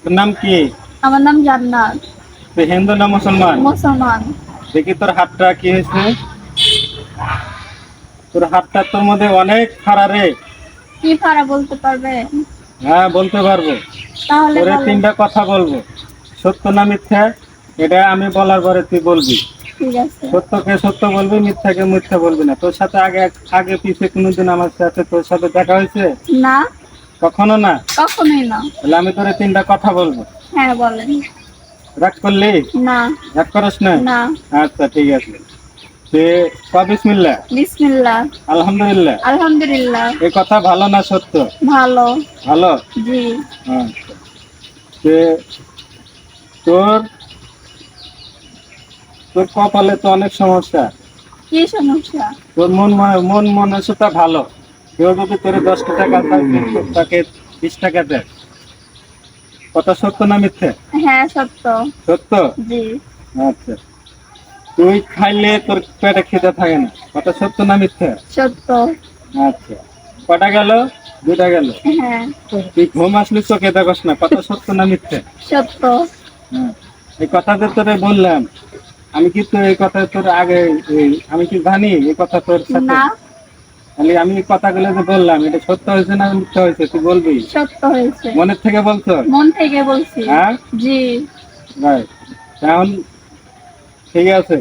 তোর নাম কি? আমার নাম জান্নাত। তুই হিন্দু না মুসলমান? মুসলমান। দেখি তোর হাতটা কি হয়েছে। তোর হাতটা তোর মধ্যে অনেক খাড়া রে। কি ফাড়া বলতে পারবে? হ্যাঁ বলতে পারবো। তাহলে তোরে বলো। তিনটা কথা বলবো, সত্য না মিথ্যা, এটা আমি বলার পরে তুই বলবি। ঠিক আছে। সত্যকে সত্য বলবি, মিথ্যাকে মিথ্যা বলবি না। তোর সাথে আগে আগে পিছে কোনোদিন আমার সাথে তোর সাথে দেখা হয়েছে? না, কখনো না। কখনোই না। তাহলে আমি তোরে তিনটা কথা বলবো। হ্যাঁ বলেন। রাগ করলি? না। রাগ করিস না? না। আচ্ছা ঠিক আছে। সে বিসমিল্লাহ। বিসমিল্লাহ। আলহামদুলিল্লাহ। আলহামদুলিল্লাহ। এই কথা ভালো না সত্য? ভালো। ভালো। জি। আচ্ছা। সে তোর তোর কপালে তো অনেক সমস্যা। কি সমস্যা? তোর মন মানসিকতা ভালো। কেউ যদি তোর 10টা টাকা চায়, তুই তাকে 20 টাকা দেয়। কথা সত্য না মিথ্যে? হ্যাঁ সত্য। সত্য। জি। আচ্ছা। তুই খাইলে তোর পেটে খিদে থাকে না। কথা সত্য না মিথ্যে? সত্য। আচ্ছা। কটা গেল? 2টা গেল। হ্যাঁ তুই ঘুম আসলে চোখে দেখস না। কথা সত্য না মিথ্যে? সত্য। হ্যাঁ। এই কথা যে তোরে বললাম, আমি কি তোর এই কথা তোর আগে আমি কি জানি এই কথা তোর সাথে? না। তাহলে আমি এই কথাগুলো যে বললাম, এটা সত্য হয়েছে না মিথ্যা হয়েছে তুই বলবি। সত্য হয়েছে। মনের থেকে বলছো? মন থেকে বলছি। হ্যাঁ। জি। রাইট। এখন ঠিক আছে।